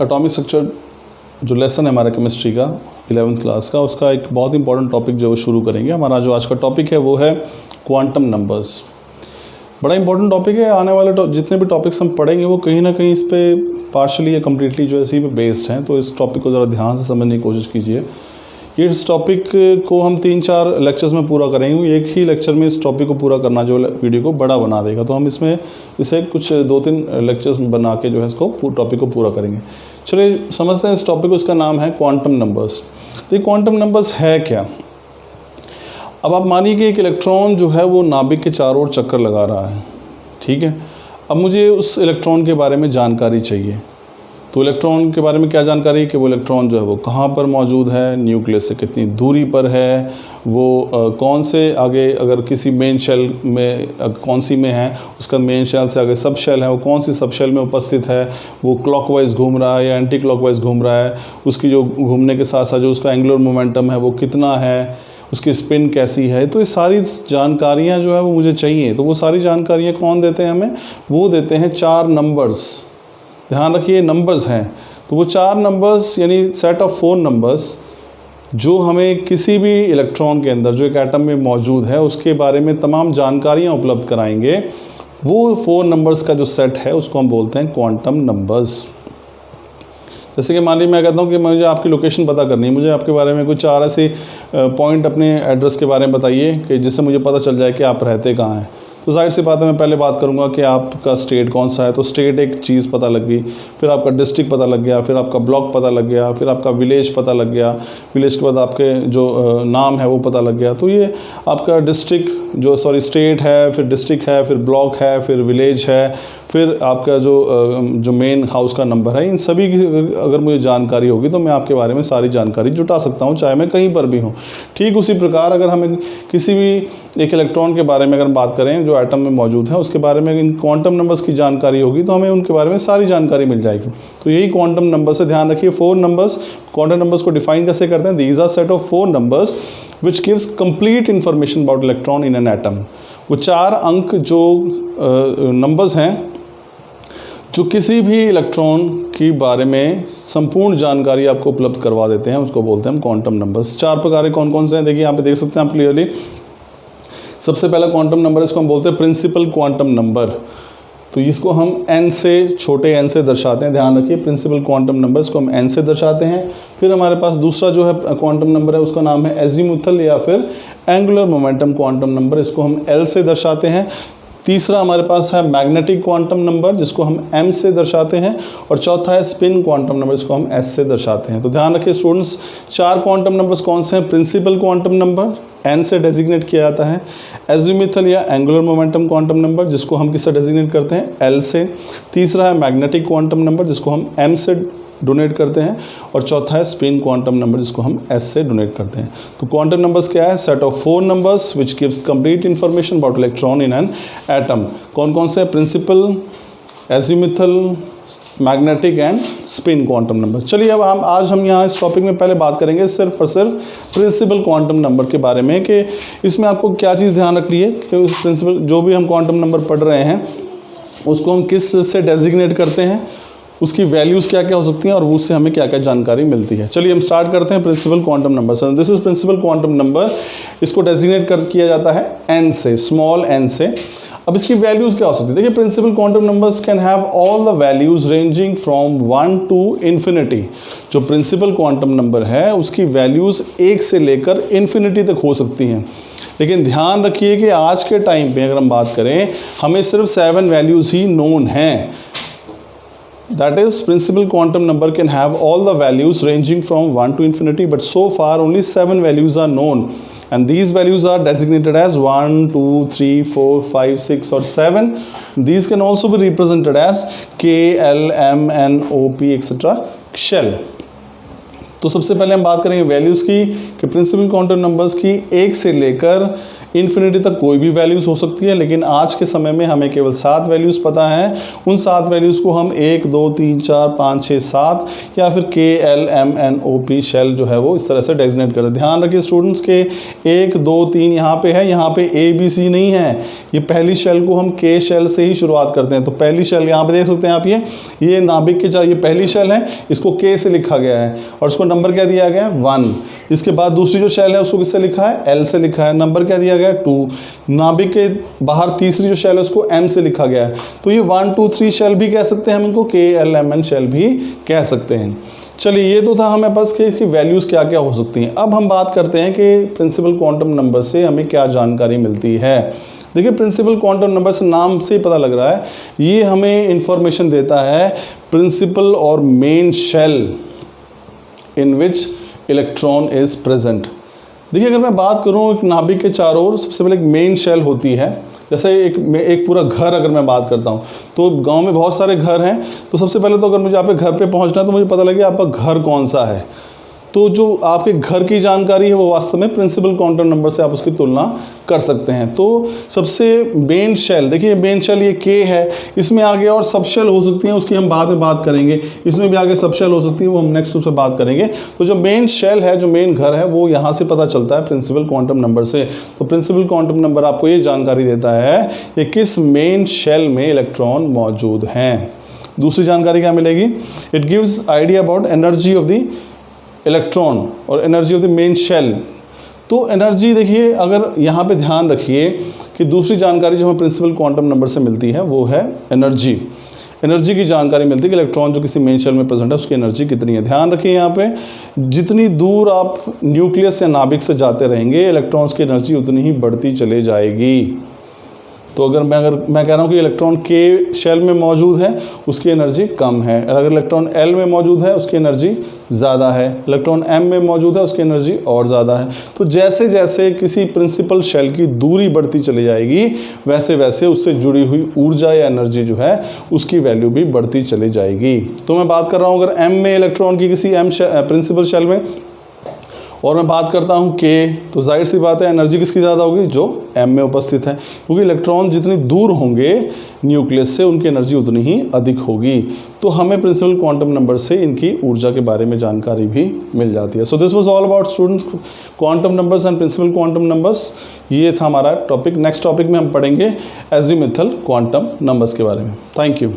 Atomic structure जो lesson है हमारा केमिस्ट्री का 11th क्लास का, उसका एक बहुत इंपॉर्टेंट टॉपिक जो शुरू करेंगे। हमारा जो आज का टॉपिक है वो है क्वांटम नंबर्स। बड़ा इंपॉर्टेंट टॉपिक है। आने वाले जितने भी टॉपिक्स हम पढ़ेंगे वो कहीं ना कहीं इस पर पार्शली या कम्प्लीटली जो है इसी पे बेस्ड हैं, तो इस टॉपिक को ज़रा ध्यान से समझने की कोशिश कीजिए। इस टॉपिक को हम 3-4 लेक्चर्स में पूरा करेंगे। एक ही लेक्चर में इस टॉपिक को पूरा करना जो वीडियो को बड़ा बना देगा, तो हम इसमें इसे कुछ 2-3 लेक्चर्स में बना के जो है इसको टॉपिक को पूरा करेंगे। चलिए समझते हैं इस टॉपिक को। इसका नाम है क्वांटम नंबर्स। तो ये क्वांटम नंबर्स है क्या? अब आप मानिए कि एक इलेक्ट्रॉन जो है वो नाभिक के चारों ओर चक्कर लगा रहा है, ठीक है। अब मुझे उस इलेक्ट्रॉन के बारे में जानकारी चाहिए। तो इलेक्ट्रॉन के बारे में क्या जानकारी है कि वो इलेक्ट्रॉन जो है वो कहाँ पर मौजूद है, न्यूक्लियस से कितनी दूरी पर है, वो कौन से आगे अगर किसी मेन शेल में कौन सी में है, उसका मेन शेल से आगे सब शेल है, वो कौन सी सब शेल में उपस्थित है, वो क्लॉकवाइज घूम रहा है या एंटी क्लॉकवाइज घूम रहा है, उसकी जो घूमने के साथ साथ जो उसका एंगुलर मोमेंटम है वो कितना है, उसकी स्पिन कैसी है। तो ये सारी जानकारियाँ जो है वो मुझे चाहिए। तो वो सारी जानकारियाँ कौन देते हैं हमें? वो देते हैं 4 नंबर्स। ध्यान रखिए नंबर्स हैं। तो वो 4 नंबर्स यानी सेट ऑफ 4 नंबर्स जो हमें किसी भी इलेक्ट्रॉन के अंदर जो एक एटम में मौजूद है उसके बारे में तमाम जानकारियाँ उपलब्ध कराएंगे। वो 4 नंबर्स का जो सेट है उसको हम बोलते हैं क्वांटम नंबर्स। जैसे कि मान लीजिए मैं कहता हूँ कि मुझे आपकी लोकेशन पता करनी है, मुझे आपके बारे में कुछ 4 ऐसे पॉइंट अपने एड्रेस के बारे में बताइए कि जिससे मुझे पता चल जाए कि आप रहते कहाँ हैं। तो जाहिर सी बात है मैं पहले बात करूंगा कि आपका स्टेट कौन सा है। तो स्टेट एक चीज़ पता लग गई, फिर आपका डिस्ट्रिक्ट पता लग गया, फिर आपका ब्लॉक पता लग गया, फिर आपका विलेज पता लग गया, विलेज के बाद आपके जो नाम है वो पता लग गया। तो ये आपका स्टेट है, फिर डिस्ट्रिक्ट है, फिर ब्लॉक है, फिर विलेज है, फिर आपका जो मेन हाउस का नंबर है। इन सभी की अगर मुझे जानकारी होगी तो मैं आपके बारे में सारी जानकारी जुटा सकता हूँ, चाहे मैं कहीं पर भी हूँ। ठीक उसी प्रकार अगर हमें किसी भी एक इलेक्ट्रॉन के बारे में अगर बात करें जो एटम में मौजूद है, उसके बारे में इन क्वांटम नंबर्स की जानकारी होगी तो हमें उनके बारे में सारी जानकारी मिल जाएगी। तो यही क्वांटम नंबर से ध्यान रखिए। 4 नंबर्स, क्वांटम नंबर्स को डिफाइन कैसे करते हैं? These are set of 4 numbers which gives complete information about electron in an atom. वो 4 अंक जो नंबर्स हैं जो किसी भी इलेक्ट्रॉन के बारे में संपूर्ण जानकारी आपको उपलब्ध करवा देते हैं, उसको बोलते हैं हम क्वांटम नंबर्स। 4 प्रकार के कौन कौन से हैं देखिए यहाँ पे देख सकते हैं आप क्लियरली। सबसे पहला क्वांटम नंबर इसको हम बोलते हैं प्रिंसिपल क्वांटम नंबर। तो इसको हम n से, छोटे n से दर्शाते हैं। ध्यान रखिए प्रिंसिपल क्वांटम नंबर इसको हम n से दर्शाते हैं। फिर हमारे पास दूसरा जो है क्वांटम नंबर है उसका नाम है एजीमुथल या फिर एंगुलर मोमेंटम क्वांटम नंबर, इसको हम L से दर्शाते हैं। तीसरा हमारे पास है मैग्नेटिक क्वांटम नंबर जिसको हम m से दर्शाते हैं। और चौथा है स्पिन क्वांटम नंबर, इसको हम s से दर्शाते हैं। तो ध्यान रखिए स्टूडेंट्स, 4 क्वांटम नंबर्स कौन से हैं? प्रिंसिपल क्वांटम नंबर n से डेजिग्नेट किया जाता है, एजीमुथल या एंगुलर मोमेंटम क्वांटम नंबर जिसको हम किससे डेजिग्नेट करते हैं? L से। तीसरा है मैग्नेटिक क्वांटम नंबर जिसको हम m से डोनेट करते हैं। और चौथा है स्पिन क्वांटम नंबर जिसको हम s से डोनेट करते हैं। तो क्वांटम नंबर्स क्या है? Set of 4 numbers which gives complete information about electron in an atom. कौन कौन से? Principal, azimuthal, magnetic and spin quantum number. चलिए अब आज हम यहाँ इस टॉपिक में पहले बात करेंगे सिर्फ और सिर्फ प्रिंसिपल क्वांटम नंबर के बारे में कि इसमें आपको क्या चीज़ ध्यान रखनी है कि उस प्रिंसिपल जो भी हम क्वांटम नंबर पढ़ रहे हैं उसको हम किस से डेजिग्नेट करते हैं, उसकी वैल्यूज़ क्या क्या हो सकती हैं और उससे हमें क्या क्या जानकारी मिलती है। चलिए हम स्टार्ट करते हैं प्रिंसिपल क्वांटम नंबर से। This is principal quantum number. इसको डेजिग्नेट किया जाता है n से, स्मॉल n से। अब इसकी वैल्यूज़ क्या हो सकती है? देखिए principal quantum numbers can have all the values ranging from 1 to infinity. जो प्रिंसिपल क्वांटम नंबर है उसकी वैल्यूज़ 1 से लेकर इन्फिनिटी तक हो सकती हैं। लेकिन ध्यान रखिए कि आज के टाइम पे अगर हम बात करें हमें सिर्फ 7 वैल्यूज़ ही नोन हैं। That is, principal quantum number can have all the values ranging from 1 to infinity, but so far only 7 values are known, and these values are designated as 1, 2, 3, 4, 5, 6 or 7. These can also be represented as K, L, M, N, O, P, etc. shell. तो सबसे पहले हम बात करेंगे values की कि principal quantum numbers की 1 से लेकर इन्फिनिटी तक कोई भी वैल्यूज़ हो सकती है, लेकिन आज के समय में हमें केवल 7 वैल्यूज़ पता हैं। उन 7 वैल्यूज़ को हम 1 2 3 4 5 6 7 या फिर KLMNOP शेल जो है वो इस तरह से डेजिग्नेट करते हैं। ध्यान रखिए स्टूडेंट्स के 1 2 3 यहाँ पे है, यहाँ पे ABC नहीं है। ये पहली शेल को हम K शेल से ही शुरुआत करते हैं। तो पहली शेल यहाँ पे देख सकते हैं आप, ये नाभिक के ये पहली शेल है, इसको K से लिखा गया है और इसको नंबर क्या दिया गया है 1। इसके बाद दूसरी जो शेल है उसको किससे लिखा है, L से लिखा है, नंबर क्या दिया गया है 2। नाभिक के बाहर तीसरी जो शेल है उसको M से लिखा गया है। तो ये 1 2 3 शेल भी कह सकते हैं हम इनको, KLMN शेल भी कह सकते हैं। चलिए ये तो था हमें पास कि इसकी वैल्यूज़ क्या क्या हो सकती हैं। अब हम बात करते हैं कि प्रिंसिपल क्वांटम नंबर से हमें क्या जानकारी मिलती है। देखिए प्रिंसिपल क्वांटम नंबर से नाम से ही पता लग रहा है, ये हमें इंफॉर्मेशन देता है प्रिंसिपल और main shell in which electron is present. देखिए अगर मैं बात करूँ एक नाभिक के चारों ओर सबसे पहले एक मेन शेल होती है। जैसे एक पूरा घर अगर मैं बात करता हूँ तो गांव में बहुत सारे घर हैं, तो सबसे पहले तो अगर मुझे आपके घर पे पहुँचना है तो मुझे पता लगे आपका घर कौन सा है। तो जो आपके घर की जानकारी है वो वास्तव में प्रिंसिपल क्वांटम नंबर से आप उसकी तुलना कर सकते हैं। तो सबसे मेन शेल, देखिए मेन शेल ये K है, इसमें आगे और सब शेल हो सकती हैं, उसकी हम बाद में बात करेंगे। इसमें भी आगे सब शेल हो सकती है, वो हम नेक्स्ट उससे बात करेंगे। तो जो मेन शेल है, जो मेन घर है, वो यहाँ से पता चलता है प्रिंसिपल क्वांटम नंबर से। तो प्रिंसिपल क्वांटम नंबर आपको ये जानकारी देता है कि किस मेन शेल में इलेक्ट्रॉन मौजूद हैं। दूसरी जानकारी क्या मिलेगी, it gives idea about energy of the electron और energy of the main shell. तो एनर्जी देखिए, अगर यहाँ पे ध्यान रखिए कि दूसरी जानकारी जो हमें प्रिंसिपल क्वांटम नंबर से मिलती है वो है एनर्जी। एनर्जी की जानकारी मिलती है कि इलेक्ट्रॉन जो किसी मेन शेल में प्रेजेंट है उसकी एनर्जी कितनी है। ध्यान रखिए यहाँ पे जितनी दूर आप न्यूक्लियस या नाभिक से जाते रहेंगे इलेक्ट्रॉन्स की एनर्जी उतनी ही बढ़ती चली जाएगी। तो अगर मैं कह रहा हूँ कि इलेक्ट्रॉन K शेल में मौजूद है उसकी एनर्जी कम है, अगर इलेक्ट्रॉन L में मौजूद है उसकी एनर्जी ज़्यादा है, इलेक्ट्रॉन M में मौजूद है उसकी एनर्जी और ज़्यादा है। तो जैसे जैसे किसी प्रिंसिपल शेल की दूरी बढ़ती चली जाएगी वैसे वैसे उससे जुड़ी हुई ऊर्जा या एनर्जी जो है उसकी वैल्यू भी बढ़ती चली जाएगी। तो मैं बात कर रहा हूँ अगर M में इलेक्ट्रॉन की किसी प्रिंसिपल शेल में और मैं बात करता हूँ K, तो जाहिर सी बात है एनर्जी किसकी ज़्यादा होगी, जो M में उपस्थित है, क्योंकि इलेक्ट्रॉन जितनी दूर होंगे न्यूक्लियस से उनकी एनर्जी उतनी ही अधिक होगी। तो हमें प्रिंसिपल क्वांटम नंबर से इनकी ऊर्जा के बारे में जानकारी भी मिल जाती है। So this was all about students quantum numbers and principal quantum numbers. ये था हमारा टॉपिक। नेक्स्ट टॉपिक में हम पढ़ेंगे एजीमुथल क्वांटम नंबर्स के बारे में। Thank you.